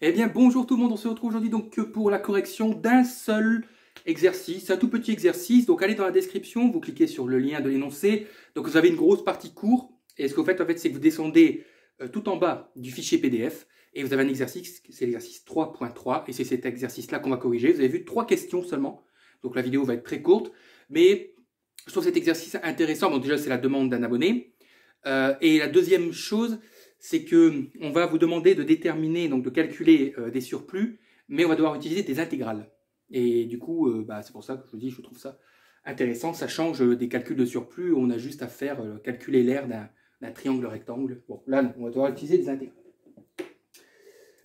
Eh bien, bonjour tout le monde, on se retrouve aujourd'hui donc pour la correction d'un seul exercice, un tout petit exercice. Donc, allez dans la description, vous cliquez sur le lien de l'énoncé. Donc, vous avez une grosse partie cours. Et ce que vous faites, en fait, c'est que vous descendez tout en bas du fichier PDF et vous avez un exercice, c'est l'exercice 3.3. Et c'est cet exercice-là qu'on va corriger. Vous avez vu 3 questions seulement. Donc, la vidéo va être très courte. Mais je trouve cet exercice intéressant. Bon, déjà, c'est la demande d'un abonné. Et la deuxième chose, c'est que on va vous demander de déterminer, donc de calculer des surplus, mais on va devoir utiliser des intégrales. Et du coup, c'est pour ça que je vous dis, je trouve ça intéressant. Ça change des calculs de surplus où on a juste à faire calculer l'aire d'un triangle rectangle. Bon, là, non, on va devoir utiliser des intégrales.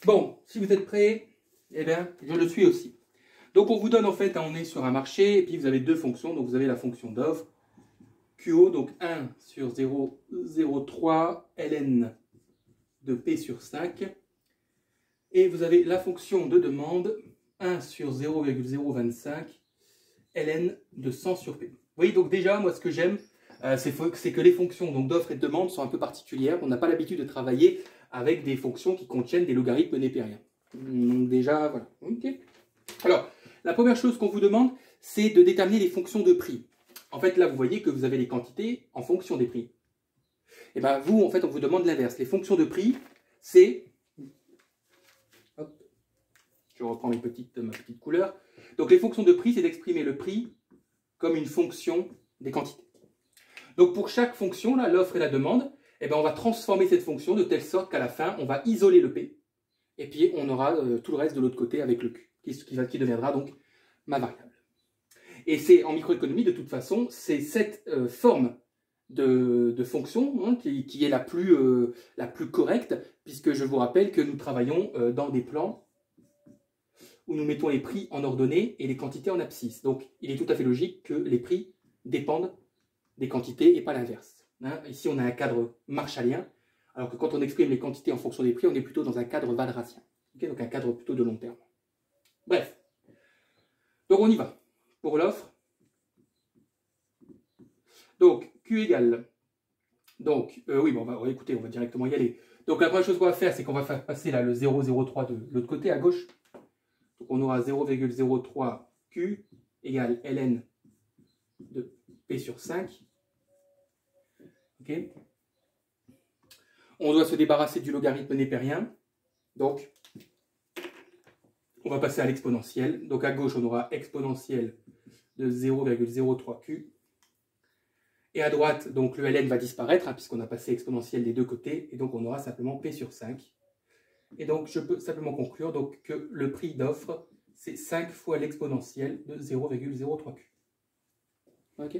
Bon, si vous êtes prêts, eh bien, je le suis aussi. Donc, on vous donne en fait, on est sur un marché, et puis vous avez deux fonctions. Donc, vous avez la fonction d'offre, QO, donc 1 sur 0,03 ln de P sur 5. Et vous avez la fonction de demande 1 sur 0,025 ln de 100 sur P. Vous voyez, donc déjà, moi, ce que j'aime, c'est que les fonctions d'offre et de demande sont un peu particulières. On n'a pas l'habitude de travailler avec des fonctions qui contiennent des logarithmes népériens. Donc déjà, voilà. Okay. Alors, la première chose qu'on vous demande, c'est de déterminer les fonctions de prix. En fait, là, vous voyez que vous avez les quantités en fonction des prix. Et bien, vous, en fait, on vous demande l'inverse. Les fonctions de prix, c'est... Je reprends ma petite couleur. Donc, les fonctions de prix, c'est d'exprimer le prix comme une fonction des quantités. Donc, pour chaque fonction, là, l'offre et la demande, eh ben, on va transformer cette fonction de telle sorte qu'à la fin, on va isoler le P. Et puis, on aura tout le reste de l'autre côté avec le Q, qui deviendra donc ma variable. Et c'est en microéconomie, de toute façon, c'est cette forme de fonction qui est la plus correcte, puisque je vous rappelle que nous travaillons dans des plans où nous mettons les prix en ordonnée et les quantités en abscisse. Donc, il est tout à fait logique que les prix dépendent des quantités et pas l'inverse. Ici, on a un cadre marshallien, alors que quand on exprime les quantités en fonction des prix, on est plutôt dans un cadre walrasien. Donc, un cadre plutôt de long terme. Bref. Donc, on y va. Pour l'offre. Donc, Q égale. Donc, oui, bon, écoutez, on va directement y aller. Donc, la première chose qu'on va faire, c'est qu'on va faire passer là, le 0,03 de l'autre côté, à gauche. Donc, on aura 0,03 Q égale ln de P sur 5. Okay. On doit se débarrasser du logarithme népérien. Donc, on va passer à l'exponentielle. Donc, à gauche, on aura exponentielle de 0,03Q. Et à droite, donc le ln va disparaître, puisqu'on a passé exponentielle des deux côtés. Et donc, on aura simplement P sur 5. Et donc, je peux simplement conclure donc, que le prix d'offre, c'est 5 fois l'exponentielle de 0,03Q. OK.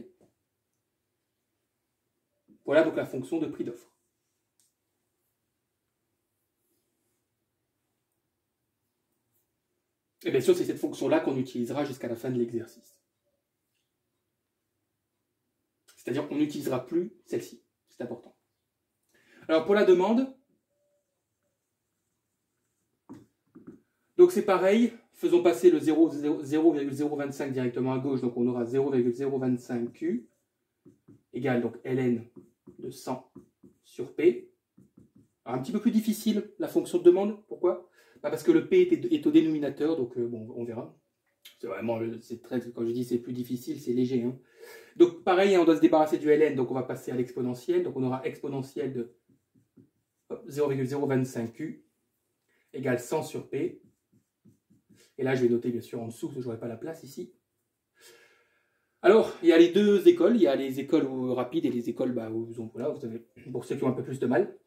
Voilà donc la fonction de prix d'offre. Et bien sûr, c'est cette fonction-là qu'on utilisera jusqu'à la fin de l'exercice. C'est-à-dire qu'on n'utilisera plus celle-ci. C'est important. Alors, pour la demande, donc c'est pareil. Faisons passer le 0,025 directement à gauche. Donc, on aura 0,025Q égale donc ln de 100 sur P. Alors, un petit peu plus difficile, la fonction de demande. Pourquoi? Parce que le P est au dénominateur. Donc, bon, on verra. C'est vraiment, quand je dis c'est plus difficile, c'est léger. Hein. Donc, pareil, on doit se débarrasser du ln. Donc, on va passer à l'exponentielle. Donc, on aura exponentielle de 0,025Q égale 100 sur P. Et là, je vais noter bien sûr en dessous, parce que je n'aurai pas la place ici. Alors, il y a les deux écoles. Il y a les écoles rapides et les écoles où voilà, vous avez, pour ceux qui ont un peu plus de mal.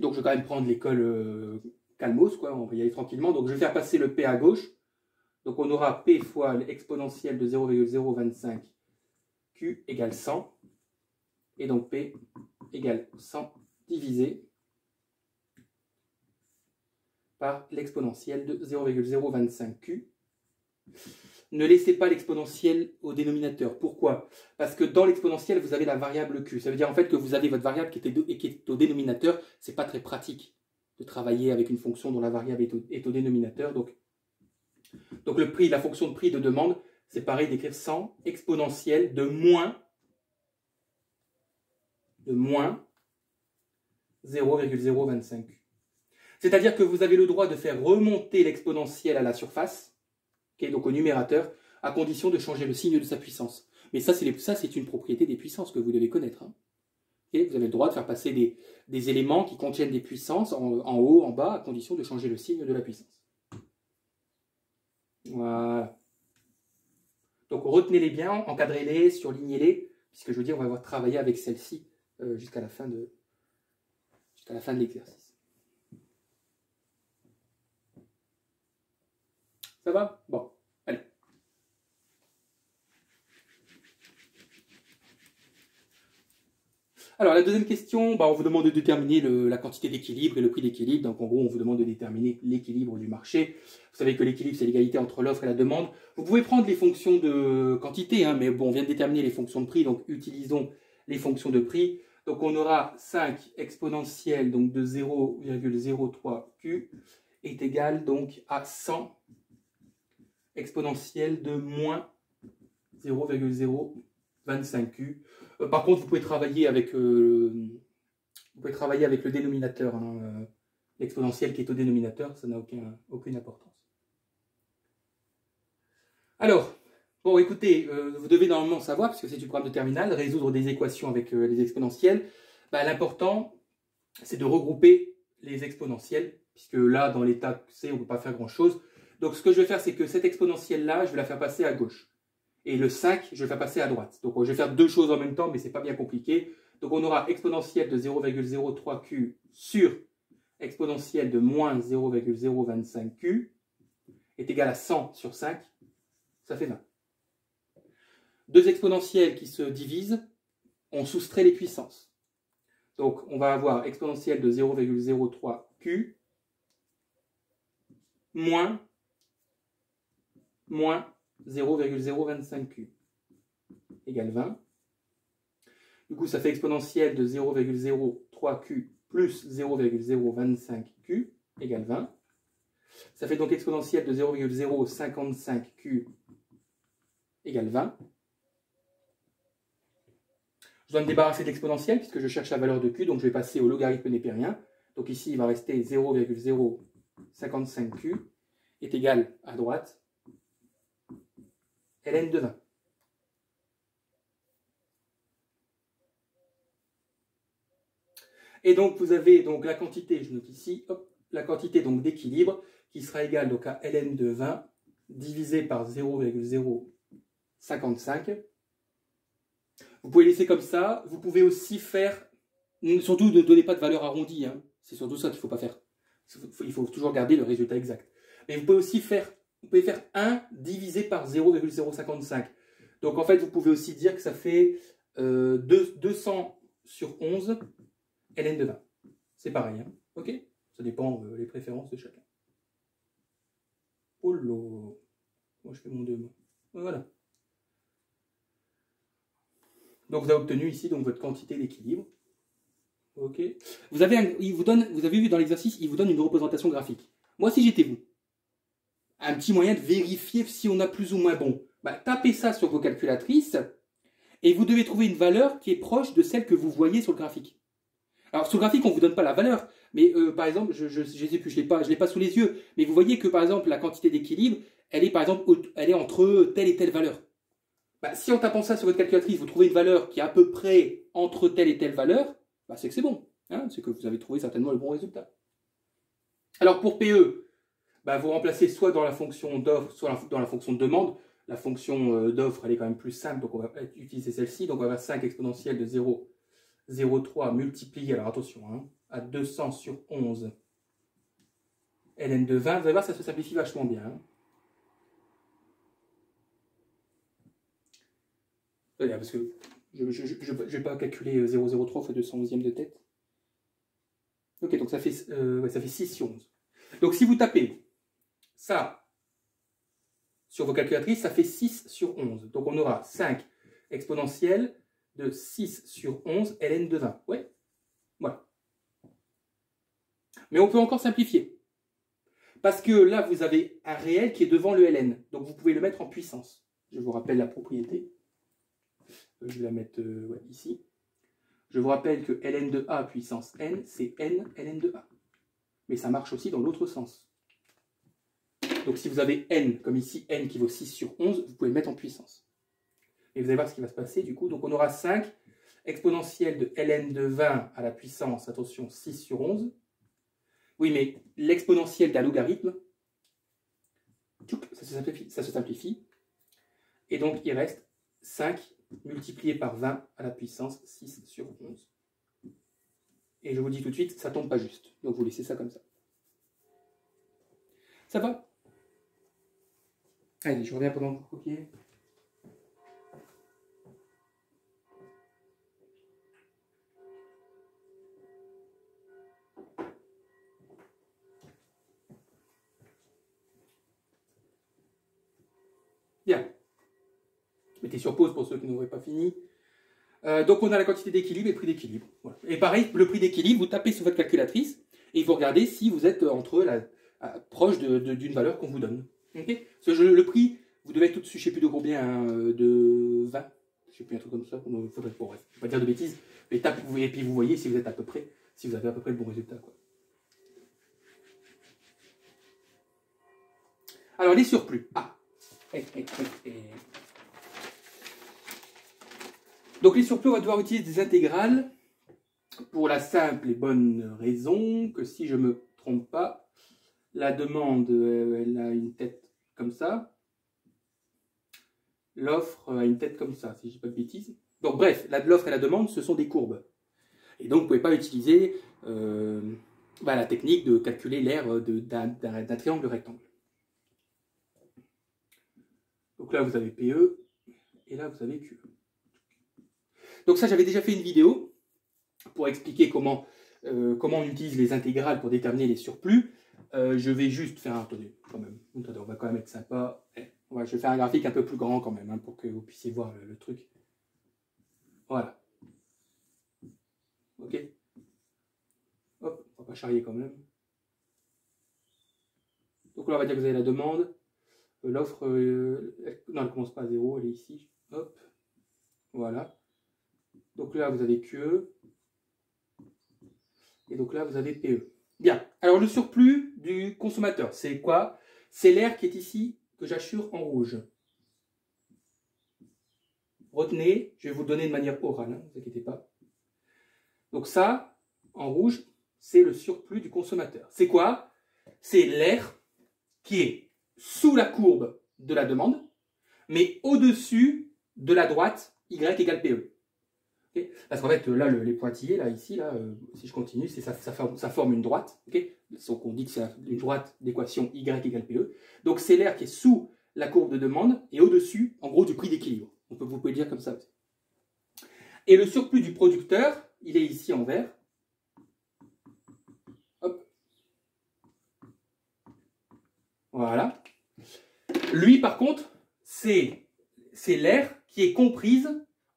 Donc, je vais quand même prendre l'école calmos, quoi. On va y aller tranquillement. Donc, je vais faire passer le P à gauche. Donc, on aura P fois l'exponentielle de 0,025Q égale 100. Et donc, P égale 100 divisé par l'exponentielle de 0,025Q. Ne laissez pas l'exponentielle au dénominateur. Pourquoi? Parce que dans l'exponentielle, vous avez la variable Q. Ça veut dire en fait que vous avez votre variable qui est au dénominateur. Ce n'est pas très pratique de travailler avec une fonction dont la variable est au dénominateur. Donc le prix, la fonction de prix de demande, c'est pareil d'écrire 100 exponentielle de moins 0,025Q. C'est-à-dire que vous avez le droit de faire remonter l'exponentielle à la surface, okay, donc au numérateur, à condition de changer le signe de sa puissance. Mais ça, c'est une propriété des puissances que vous devez connaître. Hein. Okay, vous avez le droit de faire passer des éléments qui contiennent des puissances en haut, en bas, à condition de changer le signe de la puissance. Voilà. Donc retenez-les bien, encadrez-les, surlignez-les, puisque je veux dire, on va travailler avec celle-ci jusqu'à la fin de l'exercice. Ça va? Bon, allez. Alors, la deuxième question, on vous demande de déterminer la quantité d'équilibre et le prix d'équilibre. Donc, en gros, on vous demande de déterminer l'équilibre du marché. Vous savez que l'équilibre, c'est l'égalité entre l'offre et la demande. Vous pouvez prendre les fonctions de quantité, hein, mais bon, on vient de déterminer les fonctions de prix, donc utilisons les fonctions de prix. Donc, on aura 5 exponentielle donc, de 0,03Q est égal donc, à 100 exponentielle de moins 0,025Q. Par contre, vous pouvez travailler avec le dénominateur, hein, l'exponentielle qui est au dénominateur, ça n'a aucune importance. Alors, bon, écoutez, vous devez normalement savoir, puisque c'est du programme de terminale, résoudre des équations avec les exponentielles. L'important, c'est de regrouper les exponentielles, puisque là, dans l'état C, on ne peut pas faire grand-chose. Donc, ce que je vais faire, c'est que cette exponentielle-là, je vais la faire passer à gauche. Et le 5, je vais faire passer à droite. Donc, je vais faire deux choses en même temps, mais ce n'est pas bien compliqué. Donc, on aura exponentielle de 0,03Q sur exponentielle de moins 0,025Q est égal à 100 sur 5. Ça fait 20. Deux exponentielles qui se divisent, on soustrait les puissances. Donc, on va avoir exponentielle de 0,03Q moins 0,025Q égale 20. Du coup, ça fait exponentielle de 0,03Q plus 0,025Q égale 20. Ça fait donc exponentielle de 0,055Q égale 20. Je dois me débarrasser de l'exponentielle puisque je cherche la valeur de Q, donc je vais passer au logarithme népérien. Donc ici, il va rester 0,055Q est égal à droite ln de 20. Et donc, vous avez donc la quantité, je note ici, hop, la quantité d'équilibre qui sera égale donc, à ln de 20 divisé par 0,055. Vous pouvez laisser comme ça. Vous pouvez aussi faire, surtout ne donnez pas de valeur arrondie, hein. C'est surtout ça qu'il ne faut pas faire. Il faut toujours garder le résultat exact. Mais vous pouvez aussi faire, 1 divisé par 0,055. Donc en fait, vous pouvez aussi dire que ça fait 200 sur 11 ln de 20. C'est pareil, hein. Ok? Ça dépend les préférences de chacun. Oh là! Moi, je fais mon 2. Voilà. Donc, vous avez obtenu ici donc, votre quantité d'équilibre. Ok. Vous avez vu dans l'exercice, il vous donne une représentation graphique. Moi, si j'étais vous, un petit moyen de vérifier si on a plus ou moins bon. Tapez ça sur vos calculatrices et vous devez trouver une valeur qui est proche de celle que vous voyez sur le graphique. Alors, sur le graphique, on ne vous donne pas la valeur, mais par exemple, je ne sais plus, je ne l'ai pas sous les yeux, mais vous voyez que par exemple, la quantité d'équilibre, elle est par exemple elle est entre telle et telle valeur. Si en tapant ça sur votre calculatrice, vous trouvez une valeur qui est à peu près entre telle et telle valeur, c'est que c'est bon. Hein, c'est que vous avez trouvé certainement le bon résultat. Alors pour PE, vous remplacez soit dans la fonction d'offre, soit dans la fonction de demande. La fonction d'offre, elle est quand même plus simple, donc on va utiliser celle-ci. Donc on va avoir 5 exponentielle de 0,03 multiplié, alors attention, hein, à 200 sur 11 ln de 20. Vous allez voir, ça se simplifie vachement bien. Hein. Parce que je ne vais pas calculer 0,03 fois 211e de tête. Ok, donc ça fait 6 sur 11. Donc si vous tapez ça sur vos calculatrices, ça fait 6 sur 11. Donc on aura 5 exponentielle de 6 sur 11 ln de 20. Ouais, voilà. Mais on peut encore simplifier. Parce que là, vous avez un réel qui est devant le ln. Donc vous pouvez le mettre en puissance. Je vous rappelle la propriété. Je vais la mettre ici. Je vous rappelle que ln de a puissance n, c'est n ln de a. mais ça marche aussi dans l'autre sens. Donc si vous avez n, comme ici, n qui vaut 6 sur 11, vous pouvez le mettre en puissance. Et vous allez voir ce qui va se passer du coup. Donc on aura 5 exponentielle de ln de 20 à la puissance, attention, 6 sur 11. Oui, mais l'exponentielle d'un logarithme, ça se simplifie. Et donc il reste 5 multiplié par 20 à la puissance 6 sur 11. Et je vous dis tout de suite, ça ne tombe pas juste. Donc vous laissez ça comme ça. Ça va? Allez, je reviens pendant que vous copiez. Bien. Mettez sur pause pour ceux qui n'auraient pas fini. Donc on a la quantité d'équilibre et le prix d'équilibre. Voilà. Et pareil, le prix d'équilibre, vous tapez sur votre calculatrice et vous regardez si vous êtes proche d'une valeur qu'on vous donne. Okay, le prix, vous devez être au-dessus, je ne sais plus de combien, hein, de 20. Je ne sais plus, un truc comme ça. Faudrait, bon, bref, je ne vais pas dire de bêtises. Mais et puis vous voyez si vous êtes à peu près, si vous avez à peu près le bon résultat, quoi. Alors les surplus. Ah. Donc les surplus, on va devoir utiliser des intégrales pour la simple et bonne raison que si je ne me trompe pas, la demande, elle a une tête comme ça. L'offre a une tête comme ça, si je ne dis pas de bêtises. Donc bref, l'offre et la demande, ce sont des courbes. Et donc vous ne pouvez pas utiliser la technique de calculer l'aire d'un triangle rectangle. Donc là, vous avez PE, et là, vous avez QE. Donc ça, j'avais déjà fait une vidéo pour expliquer comment on utilise les intégrales pour déterminer les surplus. Je vais juste faire, attendez, quand même, attendez, on va quand même être sympa. Je vais faire un graphique un peu plus grand quand même, hein, pour que vous puissiez voir le truc. Voilà. Ok. Hop, on va pas charrier quand même. Donc là, on va dire que vous avez la demande. L'offre, non, elle ne commence pas à 0, elle est ici. Hop. Voilà. Donc là, vous avez QE. Et donc là, vous avez PE. Bien. Alors, le surplus du consommateur, c'est quoi? C'est l'air qui est ici, que j'assure en rouge. Retenez, je vais vous le donner de manière orale, hein, ne vous inquiétez pas. Donc ça, en rouge, c'est le surplus du consommateur. C'est quoi? C'est l'air qui est sous la courbe de la demande, mais au-dessus de la droite Y égale PE. Okay, parce qu'en fait, là, les pointillés, là, ici, là, si je continue, ça forme une droite. Okay, donc on dit que c'est une droite d'équation Y égale PE. Donc c'est l'air qui est sous la courbe de demande et au-dessus, en gros, du prix d'équilibre. Vous pouvez le dire comme ça aussi. Et le surplus du producteur, il est ici en vert. Hop. Voilà. Lui, par contre, c'est l'aire qui est comprise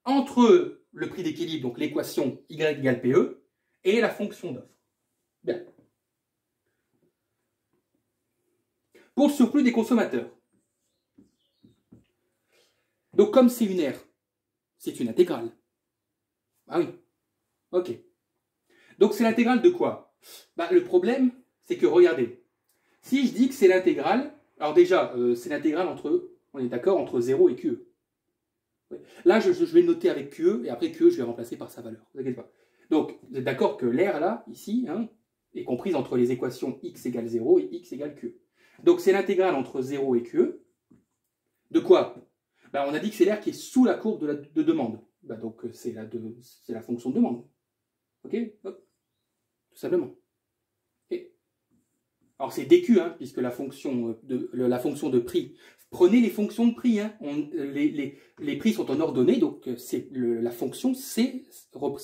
entre le prix d'équilibre, donc l'équation Y égale PE, et la fonction d'offre. Bien. Pour le surplus des consommateurs. Donc, comme c'est une aire, c'est une intégrale. Ah oui. Ok. Donc, c'est l'intégrale de quoi? Le problème, c'est que, regardez, si je dis que c'est l'intégrale, alors déjà, c'est l'intégrale entre, on est d'accord, entre 0 et QE. Là, je vais noter avec QE, et après QE, je vais remplacer par sa valeur. Ne vous inquiétez pas. Donc, vous êtes d'accord que l'aire, là, ici, hein, est comprise entre les équations x égale 0 et x égale QE. Donc, c'est l'intégrale entre 0 et QE. De quoi? On a dit que c'est l'aire qui est sous la courbe de demande. Donc, c'est la fonction de demande. Ok? Hop. Tout simplement. Okay. Alors, c'est DQ, hein, puisque la fonction de prix. Prenez les fonctions de prix. Hein. Les prix sont en ordonnée, donc la fonction C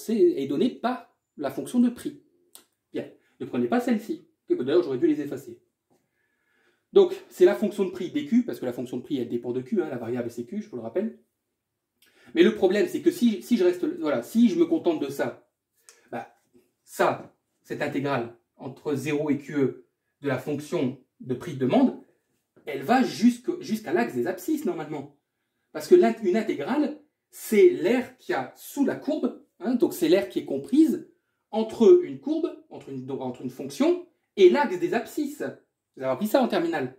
est donnée par la fonction de prix. Bien. Ne prenez pas celle-ci. D'ailleurs, j'aurais dû les effacer. Donc, c'est la fonction de prix DQ, parce que la fonction de prix, elle dépend de Q, hein, la variable c'est Q, je vous le rappelle. Mais le problème, c'est que si je me contente de ça, cette intégrale entre 0 et QE de la fonction de prix de demande, elle va jusqu'à l'axe des abscisses, normalement. Parce que une intégrale, c'est l'aire qui a sous la courbe, hein, donc c'est l'aire qui est comprise entre une courbe, entre une fonction, et l'axe des abscisses. Vous avez appris ça en terminale.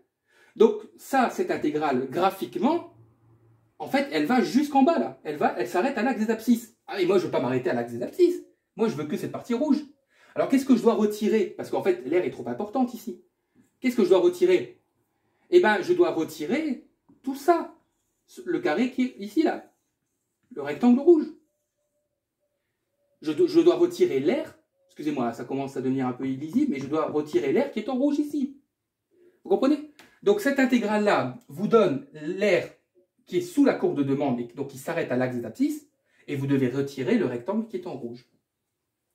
Donc ça, cette intégrale, graphiquement, en fait, elle va jusqu'en bas là. Elle s'arrête à l'axe des abscisses. Ah, et moi, je ne veux pas m'arrêter à l'axe des abscisses. Moi, je veux que cette partie rouge. Alors, qu'est-ce que je dois retirer? Parce qu'en fait, l'aire est trop importante ici. Qu'est-ce que je dois retirer? Eh bien, je dois retirer tout ça. Le carré qui est ici, là. Le rectangle rouge. Je dois retirer l'aire. Excusez-moi, ça commence à devenir un peu illisible, mais je dois retirer l'aire qui est en rouge ici. Vous comprenez? Donc, cette intégrale-là vous donne l'aire qui est sous la courbe de demande, et donc qui s'arrête à l'axe des abscisses, et vous devez retirer le rectangle qui est en rouge.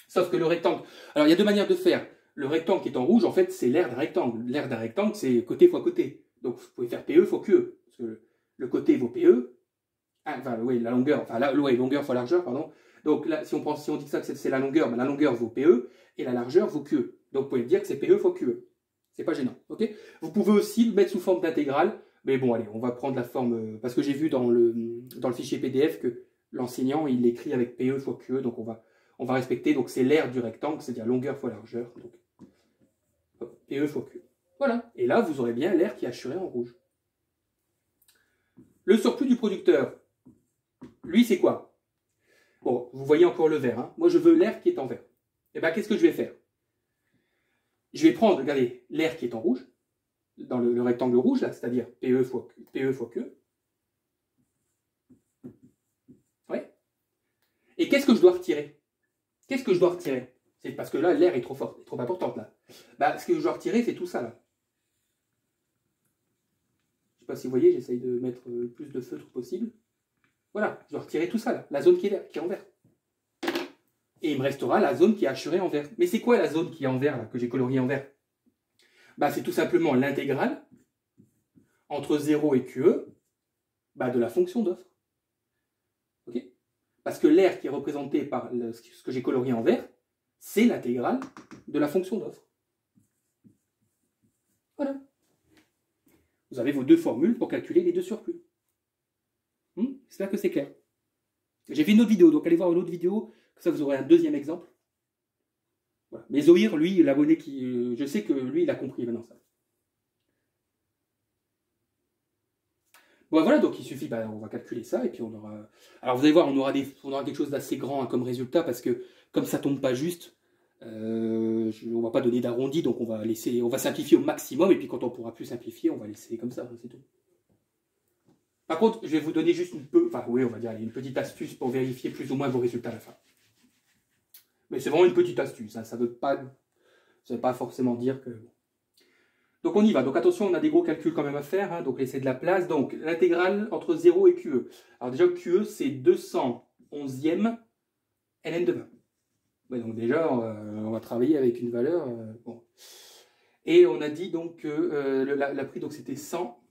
Sauf que le rectangle... Alors, il y a deux manières de faire. Le rectangle qui est en rouge, en fait, c'est l'aire d'un rectangle. L'aire d'un rectangle, c'est côté fois côté. Donc, vous pouvez faire PE fois QE. Parce que le côté vaut PE. Enfin, oui, la longueur, enfin, longueur fois largeur, pardon. Donc, là, si on dit ça que c'est la longueur, ben, la longueur vaut PE, et la largeur vaut QE. Donc, vous pouvez dire que c'est PE fois QE. C'est pas gênant, ok? Vous pouvez aussi le mettre sous forme d'intégrale. Mais bon, allez, on va prendre la forme... parce que j'ai vu dans le fichier PDF que l'enseignant, il l'écrit avec PE fois QE. Donc, on va respecter. Donc, c'est l'aire du rectangle, c'est-à-dire longueur fois largeur. Donc, hop, PE fois QE. Voilà. Et là, vous aurez bien l'aire qui est assurée en rouge. Le surplus du producteur, lui, c'est quoi? Bon, vous voyez encore le vert. Hein. Moi, je veux l'aire qui est en vert. Et bien, qu'est-ce que je vais faire? Je vais prendre, regardez, l'aire qui est en rouge, dans le rectangle rouge, là, c'est-à-dire PE fois QE. Ouais. Et qu'est-ce que je dois retirer? Qu'est-ce que je dois retirer? C'est parce que là, l'aire est trop forte, trop importante, là. Bah, ce que je dois retirer, c'est tout ça, là. Je ne sais pas si vous voyez, j'essaye de mettre le plus de feutre possible. Voilà, je dois retirer tout ça, là, la zone qui est en vert. Et il me restera la zone qui est assurée en vert. Mais c'est quoi la zone qui est en vert, là, que j'ai coloriée en vert? Bah, c'est tout simplement l'intégrale entre 0 et QE bah, de la fonction d'offre. Ok? Parce que l'aire qui est représentée par ce que j'ai colorié en vert, c'est l'intégrale de la fonction d'offre. Voilà. Vous avez vos deux formules pour calculer les deux surplus. J'espère que c'est clair. J'ai fait une autre vidéo, donc allez voir une autre vidéo, comme ça vous aurez un deuxième exemple. Voilà. Mais Zohir, lui, l'abonné qui... je sais que lui, il a compris maintenant ça. Bon, voilà, donc il suffit, bah, on va calculer ça, et puis on aura... Alors vous allez voir, on aura quelque chose d'assez grand hein, comme résultat, parce que comme ça tombe pas juste, on va pas donner d'arrondi, donc on va simplifier au maximum, et puis quand on pourra plus simplifier, on va laisser comme ça, c'est tout. Par contre, je vais vous donner juste une petite astuce pour vérifier plus ou moins vos résultats à la fin. Mais c'est vraiment une petite astuce, hein, ça ne veut pas forcément dire que... Donc on y va, donc attention, on a des gros calculs quand même à faire, hein, donc laissez de la place. Donc l'intégrale entre 0 et QE. Alors déjà, QE, c'est 211e ln de 20. Ouais, donc déjà, on va travailler avec une valeur... bon. Et on a dit donc que la prix, donc c'était 100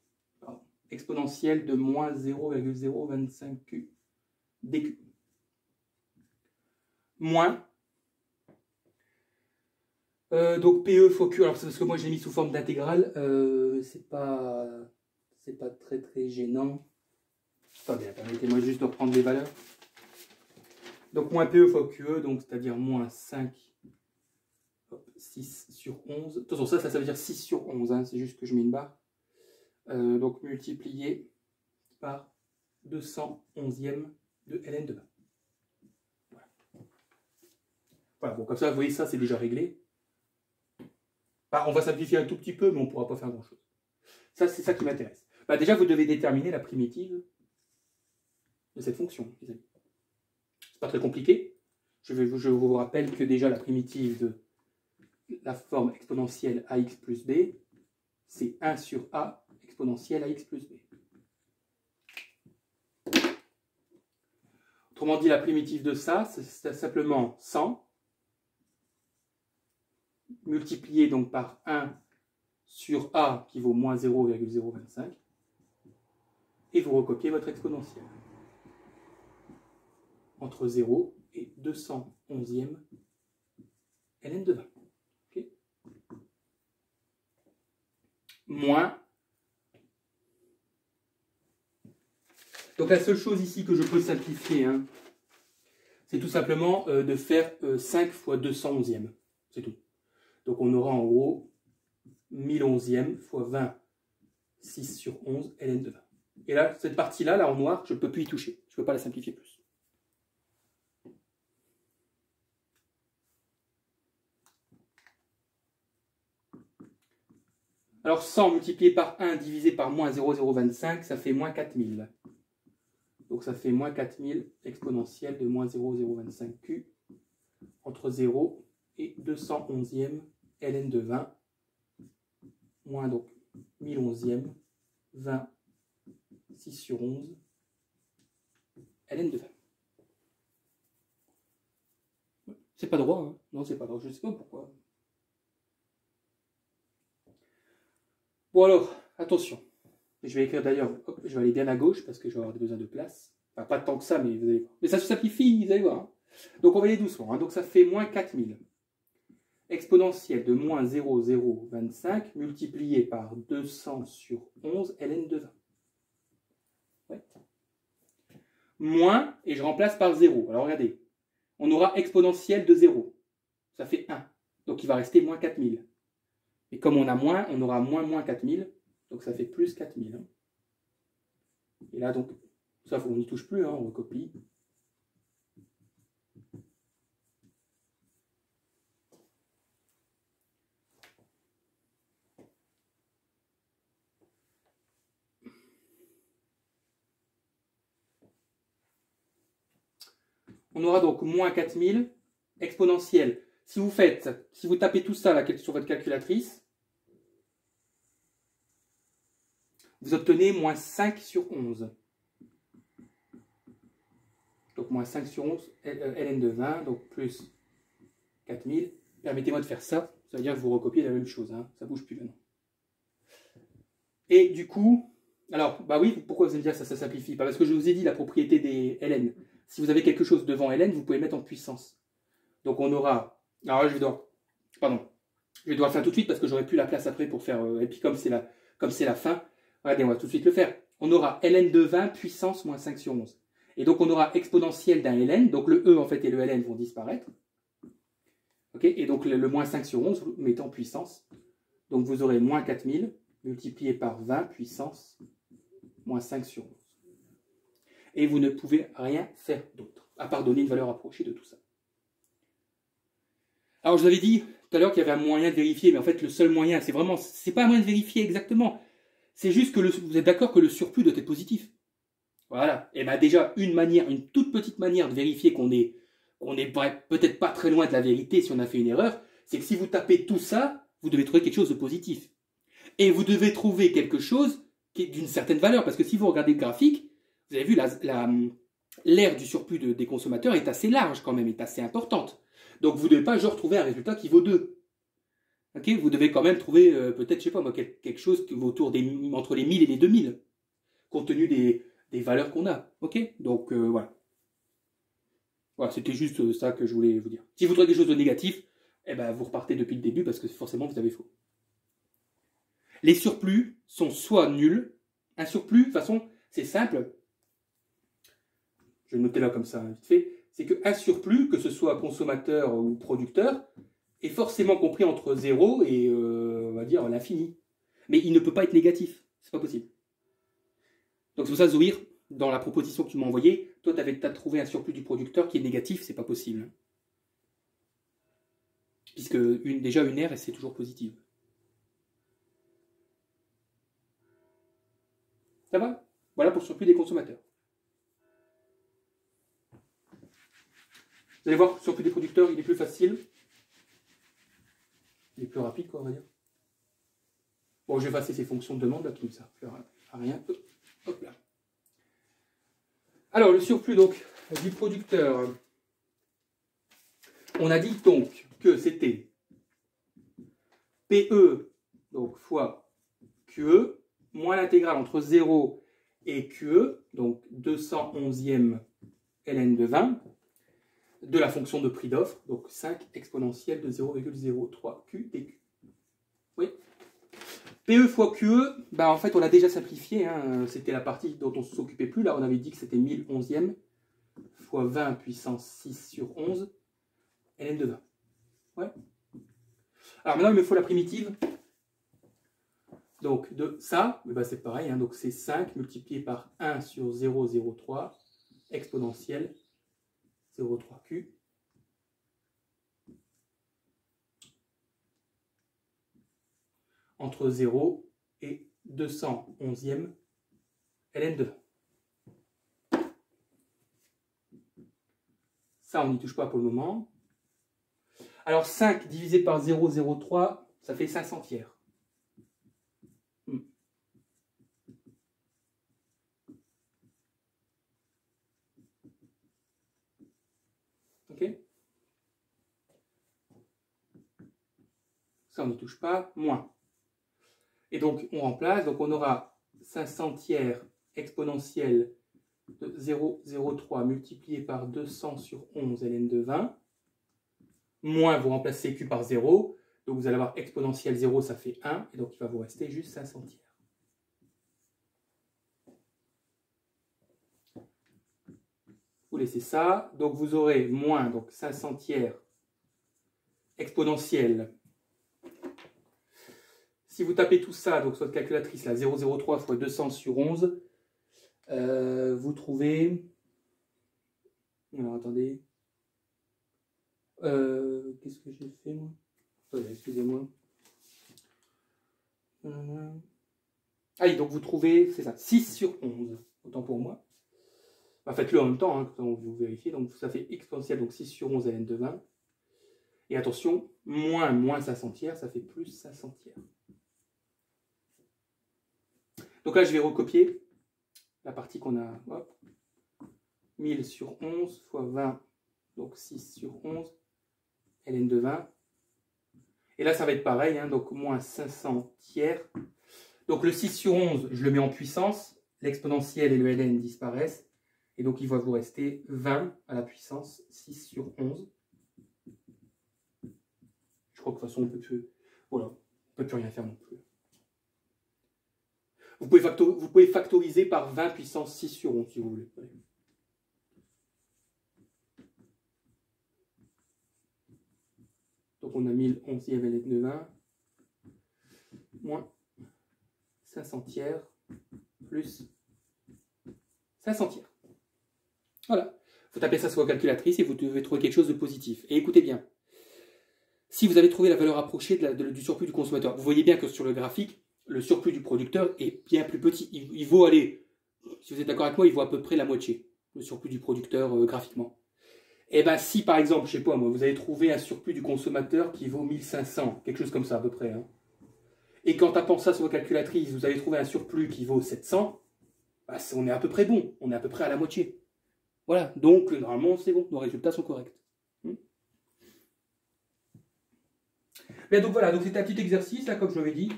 exponentielle de moins 0,025Q dQ. Moins... donc PE fois Q, alors c'est parce que moi je l'ai mis sous forme d'intégrale, c'est pas très gênant. Attendez, permettez-moi juste de reprendre les valeurs. Donc moins PE fois QE, donc c'est-à-dire moins 5, 6 sur 11. Attention, ça veut dire 6 sur 11, hein, c'est juste que je mets une barre. Donc multiplié par 211e de ln de 20. Voilà, bon comme ça, vous voyez, ça c'est déjà réglé. Bah, on va simplifier un tout petit peu, mais on ne pourra pas faire grand-chose. Ça, c'est ça qui m'intéresse. Bah, déjà, vous devez déterminer la primitive de cette fonction, les amis. C'est pas très compliqué. Je vous rappelle que déjà, la primitive de la forme exponentielle ax plus b, c'est 1 sur a exponentielle ax plus b. Autrement dit, la primitive de ça, c'est simplement 100 multiplié donc par 1 sur a qui vaut moins 0,025 et vous recopiez votre exponentielle entre 0 et 211e ln de 20. Okay. Moins. Donc la seule chose ici que je peux simplifier, hein, c'est tout simplement de faire 5 fois 211e. C'est tout. Donc on aura en gros 1000 onzièmes fois 20, 6 sur 11, ln de 20. Et là, cette partie-là, là en noir, je ne peux plus y toucher. Je ne peux pas la simplifier plus. Alors 100 multiplié par 1 divisé par moins 0,025, ça fait moins 4000. Donc ça fait moins 4000 exponentielle de moins 0,025Q entre 0 et 211e ln de 20, moins donc 1000 onzièmes, 20, 6 sur 11, ln de 20. C'est pas droit, hein? Non, c'est pas droit, je ne sais pas pourquoi. Bon alors, attention. Je vais écrire d'ailleurs, je vais aller bien à gauche parce que je vais avoir besoin de place. Enfin, pas tant que ça, mais vous allez voir. Mais ça se simplifie, vous allez voir. Hein. Donc on va aller doucement. Hein. Donc ça fait moins 4000. Exponentielle de moins 0,025 multiplié par 200 sur 11 ln de 20. Ouais. Moins, et je remplace par 0. Alors regardez, on aura exponentielle de 0. Ça fait 1. Donc il va rester moins 4000. Et comme on a moins, on aura moins 4000. Donc ça fait plus 4000. Hein. Et là, donc, ça, on n'y touche plus, hein, on recopie. On aura donc moins 4000 exponentielle. Si vous tapez tout ça là, sur votre calculatrice, vous obtenez moins 5 sur 11. Donc moins 5 sur 11, ln de 20, donc plus 4000. Permettez-moi de faire ça, ça veut dire que vous recopiez la même chose, hein, ça ne bouge plus maintenant. Et du coup, alors, bah oui, pourquoi vous allez me dire que ça simplifie? Parce que je vous ai dit la propriété des ln. Si vous avez quelque chose devant ln, vous pouvez mettre en puissance. Donc on aura, alors là je vais devoir le faire tout de suite parce que j'aurai plus la place après pour faire, et puis comme c'est la fin, regardez, on va tout de suite le faire. On aura ln de 20 puissance moins 5 sur 11. Et donc on aura exponentielle d'un ln, donc le e en fait et le ln vont disparaître. Okay, et donc le moins 5 sur 11, vous mettez en puissance. Donc vous aurez moins 4000 multiplié par 20 puissance moins 5 sur 11. Et vous ne pouvez rien faire d'autre, à part donner une valeur approchée de tout ça. Alors je vous avais dit tout à l'heure qu'il y avait un moyen de vérifier, mais en fait le seul moyen, c'est pas un moyen de vérifier exactement. C'est juste que vous êtes d'accord que le surplus doit être positif. Voilà. Et bien déjà, une toute petite manière de vérifier qu'on est peut-être pas très loin de la vérité si on a fait une erreur, c'est que si vous tapez tout ça, vous devez trouver quelque chose de positif. Et vous devez trouver quelque chose qui est d'une certaine valeur, parce que si vous regardez le graphique, vous avez vu, l'aire du surplus des consommateurs est assez large quand même, est assez importante. Donc vous ne devez pas genre trouver un résultat qui vaut 2. Okay, vous devez quand même trouver peut-être, je sais pas moi, quelque chose qui vaut entre les 1000 et les 2000, compte tenu des valeurs qu'on a. Ok, donc voilà. Voilà, c'était juste ça que je voulais vous dire. Si vous trouvez quelque chose de négatif, eh ben, vous repartez depuis le début parce que forcément vous avez faux. Les surplus sont soit nuls. Un surplus, de toute façon, c'est simple. Je vais noter là comme ça, vite fait. C'est qu'un surplus, que ce soit consommateur ou producteur, est forcément compris entre 0 et, on va dire, l'infini. Mais il ne peut pas être négatif. C'est pas possible. Donc c'est pour ça, Zouir, dans la proposition que tu m'as envoyée, toi, tu avais trouvé un surplus du producteur qui est négatif, c'est pas possible. Puisque déjà, une aire, c'est toujours positive. Ça va? Voilà pour le surplus des consommateurs. Vous allez voir, le surplus des producteurs, il est plus facile. Il est plus rapide, quoi, on va dire. Bon, je vais passer ces fonctions de demande, là, qui ne servent plus à rien. Hop là. Alors, le surplus, donc, du producteur. On a dit, donc, que c'était PE, donc, fois QE, moins l'intégrale entre 0 et QE, donc 211e ln de 20, de la fonction de prix d'offre, donc 5 exponentielle de 0,03 Q dQ. Oui. PE fois QE, bah en fait on l'a déjà simplifié, hein, c'était la partie dont on ne s'occupait plus, là on avait dit que c'était 1000 onzièmes fois 20 puissance 6 sur 11 ln de 20. Ouais. Alors maintenant, il me faut la primitive. Donc de ça, ben c'est pareil, hein, donc c'est 5 multiplié par 1 sur 0,03 exponentielle 0,3Q. Entre 0 et 211e ln de 20. Ça, on n'y touche pas pour le moment. Alors 5 divisé par 0,03, ça fait 5 centières. Ok? Ça, on n'y touche pas, moins. Et donc, on remplace, donc on aura 5 centières exponentielle de 0,03 multiplié par 200 sur 11 ln de 20, moins, vous remplacez Q par 0, donc vous allez avoir exponentielle 0, ça fait 1, et donc il va vous rester juste 5 centières. Vous laissez ça, donc vous aurez moins, donc 5 centières exponentielle. Si vous tapez tout ça, donc sur votre calculatrice, là, 0,03 fois 200 sur 11, vous trouvez... Alors, attendez. Qu'est-ce que j'ai fait, moi? Excusez-moi. Ah oui, donc vous trouvez, c'est ça, 6 sur 11. Autant pour moi. Bah, faites-le en même temps, hein, quand vous vérifiez. Donc ça fait exponentielle, donc 6 sur 11 ln de 20. Et attention, moins 5 centières, ça fait plus 5 centières. Donc là, je vais recopier la partie qu'on a. Hop, 1000 sur 11 fois 20, donc 6 sur 11, ln de 20. Et là, ça va être pareil, hein, donc moins 500 tiers. Donc le 6 sur 11, je le mets en puissance. L'exponentielle et le ln disparaissent. Et donc, il va vous rester 20 à la puissance 6 sur 11. Je crois que de toute façon, on ne peut plus rien faire non plus. Vous pouvez factoriser par 20 puissance 6 sur 11 si vous voulez. Donc on a 1000 onzième ln de 20 moins 5 centières plus 5 centières. Voilà. Vous tapez ça sur votre calculatrice et vous devez trouver quelque chose de positif. Et écoutez bien. Si vous avez trouvé la valeur approchée du surplus du consommateur, vous voyez bien que sur le graphique, le surplus du producteur est bien plus petit. Il vaut aller, si vous êtes d'accord avec moi, il vaut à peu près la moitié, le surplus du producteur graphiquement. Et bien si par exemple, je ne sais pas moi, vous avez trouvé un surplus du consommateur qui vaut 1500, quelque chose comme ça à peu près, hein, et qu'en tapant ça sur votre calculatrice, vous avez trouvé un surplus qui vaut 700, bah, on est à peu près bon, on est à peu près à la moitié. Voilà, donc normalement c'est bon, nos résultats sont corrects. Bien, donc voilà, donc c'était un petit exercice, là, comme je l'avais dit,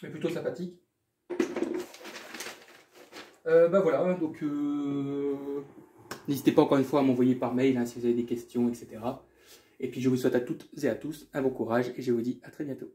mais plutôt sympathique. Ben voilà, donc n'hésitez pas encore une fois à m'envoyer par mail hein, si vous avez des questions, etc. Et puis je vous souhaite à toutes et à tous un bon courage et je vous dis à très bientôt.